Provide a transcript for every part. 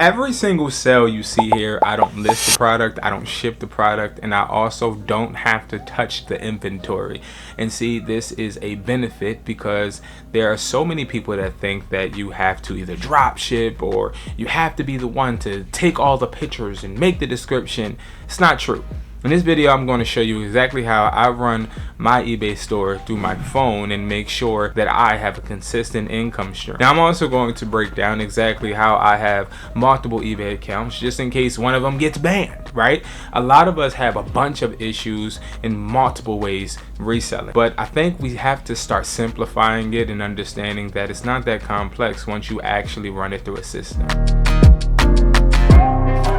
Every single sale you see here, I don't list the product, I don't ship the product, and I also don't have to touch the inventory. And see, this is a benefit because there are so many people that think that you have to either drop ship or you have to be the one to take all the pictures and make the description. It's not true. In this video, I'm going to show you exactly how I run my eBay store through my phone and make sure that I have a consistent income stream. Now, I'm also going to break down exactly how I have multiple eBay accounts just in case one of them gets banned, right? A lot of us have a bunch of issues in multiple ways reselling, but I think we have to start simplifying it and understanding that it's not that complex once you actually run it through a system.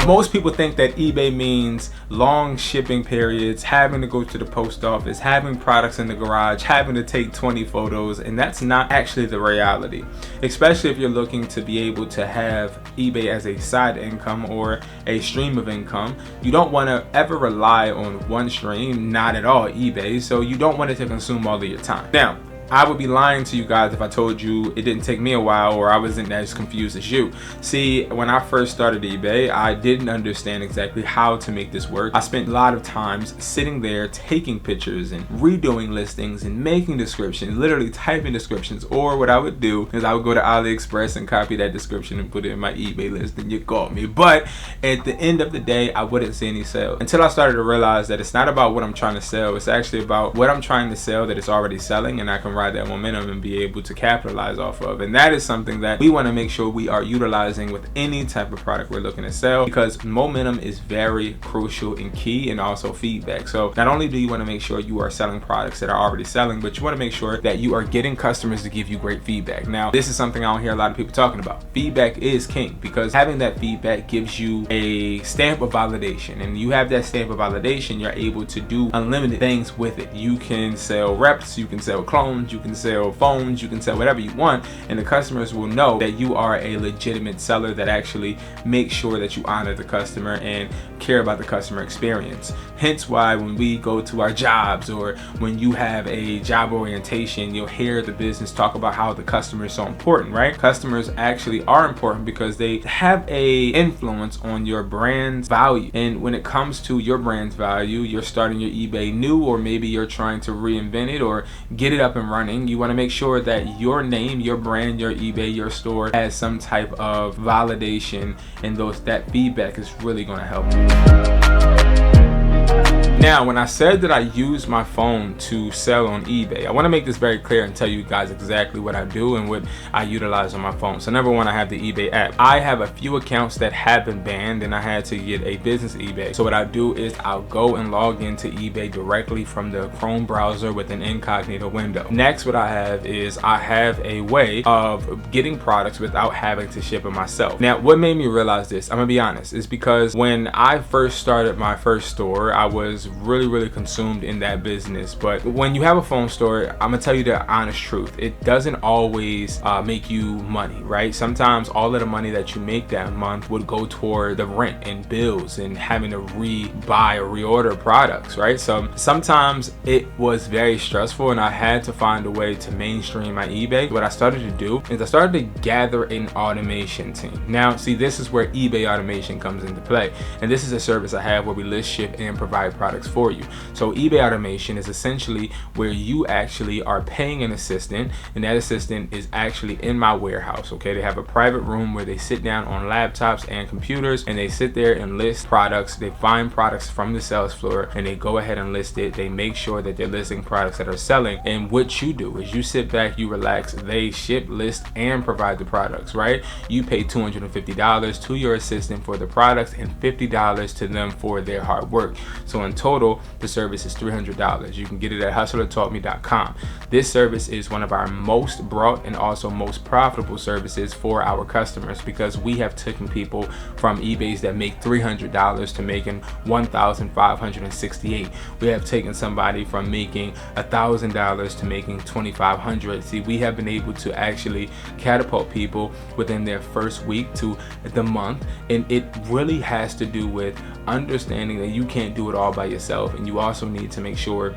Most people think that eBay means long shipping periods, having to go to the post office, having products in the garage, having to take 20 photos, and that's not actually the reality. Especially if you're looking to be able to have eBay as a side income or a stream of income. You don't want to ever rely on one stream, not at all eBay, so you don't want it to consume all of your time. Now, I would be lying to you guys if I told you it didn't take me a while or I wasn't as confused as you. See, when I first started eBay, I didn't understand exactly how to make this work. I spent a lot of times sitting there taking pictures and redoing listings and making descriptions, literally typing descriptions. Or what I would do is I would go to AliExpress and copy that description and put it in my eBay list, and you caught me. But at the end of the day, I wouldn't see any sales until I started to realize that it's not about what I'm trying to sell. It's actually about what I'm trying to sell that it's already selling, and I can ride that momentum and be able to capitalize off of. And that is something that we want to make sure we are utilizing with any type of product we're looking to sell, because momentum is very crucial and key, and also feedback. So not only do you want to make sure you are selling products that are already selling, but you want to make sure that you are getting customers to give you great feedback. Now, this is something I don't hear a lot of people talking about. Feedback is king, because having that feedback gives you a stamp of validation, and you have that stamp of validation, you're able to do unlimited things with it. You can sell reps, you can sell clones, you can sell phones, you can sell whatever you want, and the customers will know that you are a legitimate seller that actually makes sure that you honor the customer and care about the customer experience. Hence why when we go to our jobs or when you have a job orientation, you'll hear the business talk about how the customer is so important, right? Customers actually are important because they have a influence on your brand's value. And when it comes to your brand's value, you're starting your eBay new, or maybe you're trying to reinvent it or get it up and running. You want to make sure that your name, your brand, your eBay, your store has some type of validation, and that feedback is really going to help you. Now, when I said that I use my phone to sell on eBay, I want to make this very clear and tell you guys exactly what I do and what I utilize on my phone. So number one, I have the eBay app. I have a few accounts that have been banned, and I had to get a business eBay. So what I do is I'll go and log into eBay directly from the Chrome browser with an incognito window. Next, what I have is I have a way of getting products without having to ship it myself. Now, what made me realize this, I'm gonna be honest, is because when I first started my first store, I was really consumed in that business. But when you have a phone store, I'm gonna tell you the honest truth, it doesn't always make you money, right? Sometimes all of the money that you make that month would go toward the rent and bills and having to buy or reorder products, right? So sometimes it was very stressful, and I had to find a way to mainstream my eBay. What I started to do is I started to gather an automation team. Now, see, this is where eBay automation comes into play, and this is a service I have where we list, ship, and provide products for you. So eBay automation is essentially where you actually are paying an assistant, and that assistant is actually in my warehouse. Okay, they have a private room where they sit down on laptops and computers, and they sit there and list products. They find products from the sales floor, and they go ahead and list it. They make sure that they're listing products that are selling, and what you do is you sit back, you relax, they ship, list, and provide the products, right? You pay $250 to your assistant for the products and $50 to them for their hard work. So in total, the service is $300. You can get it at Hustlertaughtme.com. This service is one of our most brought and also most profitable services for our customers, because we have taken people from eBays that make $300 to making $1,568. We have taken somebody from making $1,000 to making $2,500. See, we have been able to actually catapult people within their first week to the month, and it really has to do with understanding that you can't do it all by yourself, and you also need to make sure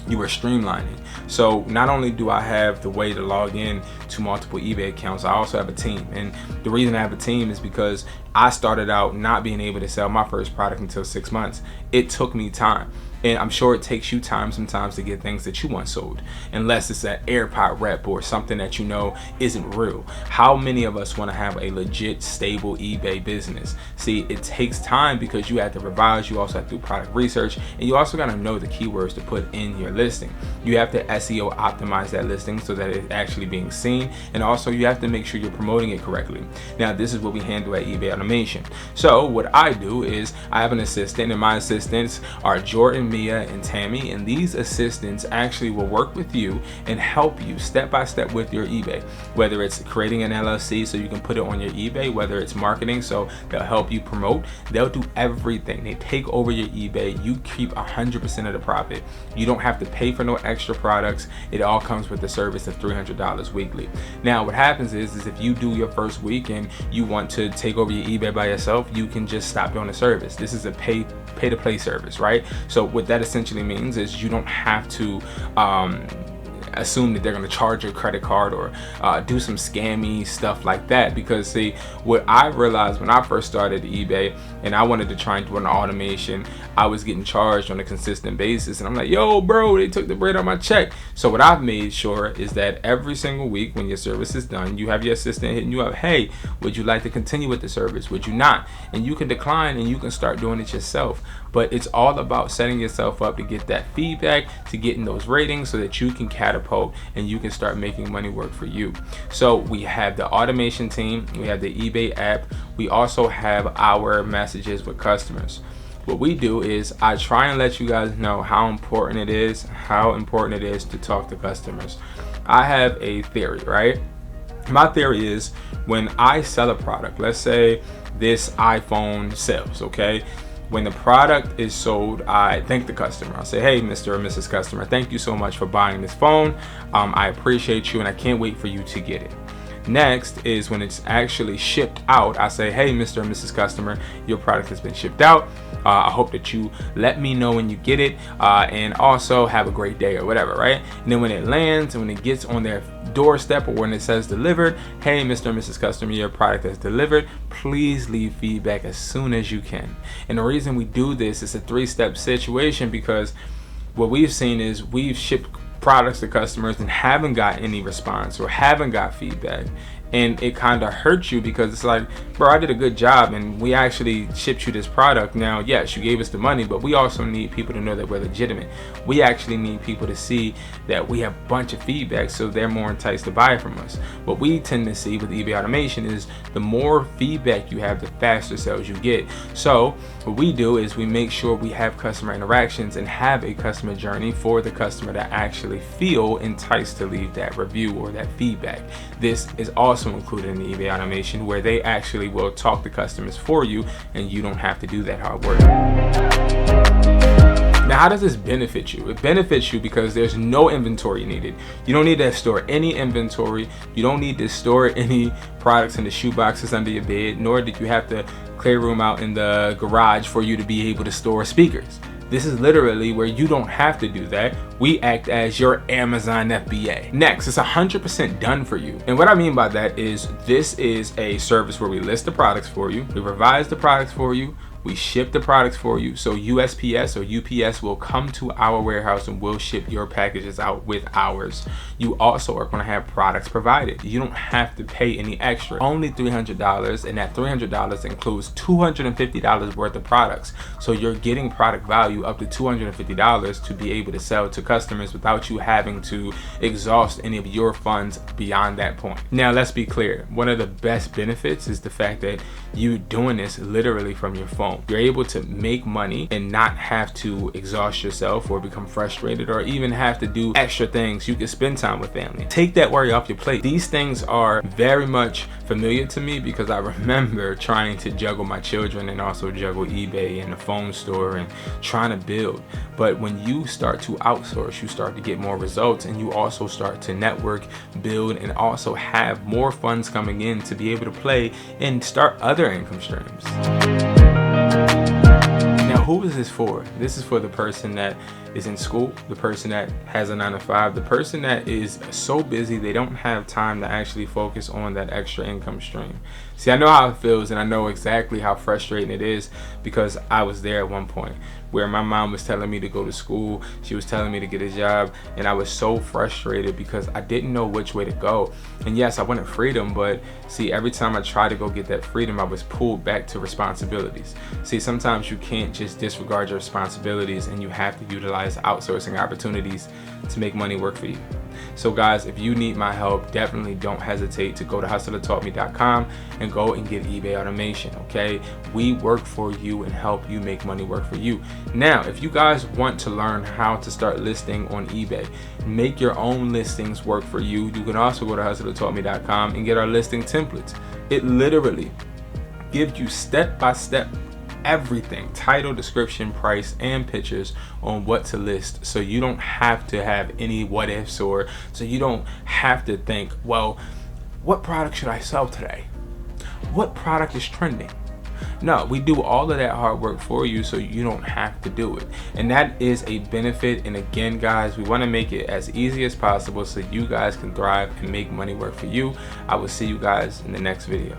you are streamlining. So not only do I have the way to log in to multiple eBay accounts, I also have a team. And the reason I have a team is because I started out not being able to sell my first product until 6 months. It took me time. And I'm sure it takes you time sometimes to get things that you want sold, unless it's an AirPod rep or something that you know isn't real. How many of us want to have a legit, stable eBay business? See, it takes time because you have to revise, you also have to do product research, and you also got to know the keywords to put in your listing. You have to SEO optimize that listing so that it's actually being seen, and also you have to make sure you're promoting it correctly. Now, this is what we handle at eBay Automation. So what I do is I have an assistant, and my assistants are Jordan, Mia, and Tammy, and these assistants actually will work with you and help you step by step with your eBay, whether it's creating an LLC so you can put it on your eBay, whether it's marketing so they'll help you promote. They'll do everything. They take over your eBay. You keep 100% of the profit. You don't have to pay for no extra products. It all comes with the service of $300 weekly. Now what happens is if you do your first week and you want to take over your eBay by yourself, you can just stop doing the service. This is a pay to play service, right? So what that essentially means is you don't have to assume that they're going to charge your credit card or do some scammy stuff like that. Because see, what I realized when I first started eBay and I wanted to try and do an automation, I was getting charged on a consistent basis, and I'm like, yo bro, they took the bread on my check. So what I've made sure is that every single week when your service is done, you have your assistant hitting you up, hey, would you like to continue with the service, would you not? And you can decline and you can start doing it yourself. But it's all about setting yourself up to get that feedback, to getting those ratings so that you can catapult and you can start making money work for you. So we have the automation team, we have the eBay app, we also have our messages with customers. What we do is I try and let you guys know how important it is to talk to customers. I have a theory, right? My theory is when I sell a product, let's say this iPhone sells, okay? When the product is sold, I thank the customer. I'll say, hey, Mr. or Mrs. Customer, thank you so much for buying this phone. I appreciate you and I can't wait for you to get it. Next is when it's actually shipped out, I say, hey, Mr. or Mrs. Customer, your product has been shipped out. I hope that you let me know when you get it, and also have a great day or whatever, right? And then when it lands and when it gets on their doorstep or when it says delivered, hey, Mr. and Mrs. Customer, your product is delivered. Please leave feedback as soon as you can. And the reason we do this is a 3-step situation, because what we've seen is we've shipped products to customers and haven't got any response or haven't got feedback, and it kind of hurts you because it's like, bro, I did a good job and we actually shipped you this product. Now, yes, you gave us the money, but we also need people to know that we're legitimate. We actually need people to see that we have a bunch of feedback so they're more enticed to buy from us. What we tend to see with eBay Automation is the more feedback you have, the faster sales you get. So what we do is we make sure we have customer interactions and have a customer journey for the customer to actually feel enticed to leave that review or that feedback. This is also included in the eBay Automation, where they actually will talk to customers for you and you don't have to do that hard work. Now, how does this benefit you? It benefits you because there's no inventory needed. You don't need to store any inventory. You don't need to store any products in the shoe boxes under your bed, nor did you have to clear room out in the garage for you to be able to store speakers. This is literally where you don't have to do that. We act as your Amazon FBA. Next, it's 100% done for you. And what I mean by that is this is a service where we list the products for you, we revise the products for you, we ship the products for you. So USPS or UPS will come to our warehouse and we'll ship your packages out with ours. You also are going to have products provided. You don't have to pay any extra. Only $300, and that $300 includes $250 worth of products. So you're getting product value up to $250 to be able to sell to customers without you having to exhaust any of your funds beyond that point. Now, let's be clear. One of the best benefits is the fact that you're doing this literally from your phone. You're able to make money and not have to exhaust yourself or become frustrated or even have to do extra things. You can spend time with family. Take that worry off your plate. These things are very much familiar to me because I remember trying to juggle my children and also juggle eBay and the phone store and trying to build. But when you start to outsource, you start to get more results, and you also start to network, build, and also have more funds coming in to be able to play and start other income streams. Now, who is this for? This is for the person that is in school, the person that has a 9-to-5, the person that is so busy they don't have time to actually focus on that extra income stream. See, I know how it feels, and I know exactly how frustrating it is, because I was there at one point where my mom was telling me to go to school, she was telling me to get a job, and I was so frustrated because I didn't know which way to go. And yes, I wanted freedom, but see, every time I tried to go get that freedom, I was pulled back to responsibilities. See, sometimes you can't just disregard your responsibilities, and you have to utilize outsourcing opportunities to make money work for you. So guys, if you need my help, definitely don't hesitate to go to Hustlertaughtme.com and go and get eBay automation, okay? We work for you and help you make money work for you. Now, if you guys want to learn how to start listing on eBay, make your own listings work for you, you can also go to Hustlertaughtme.com and get our listing templates. It literally gives you step-by-step everything, title, description, price, and pictures on what to list, so you don't have to have any what ifs, or so you don't have to think, well, what product should I sell today? What product is trending? No, we do all of that hard work for you, so you don't have to do it. And that is a benefit. And again, guys, we want to make it as easy as possible so you guys can thrive and make money work for you. I will see you guys in the next video.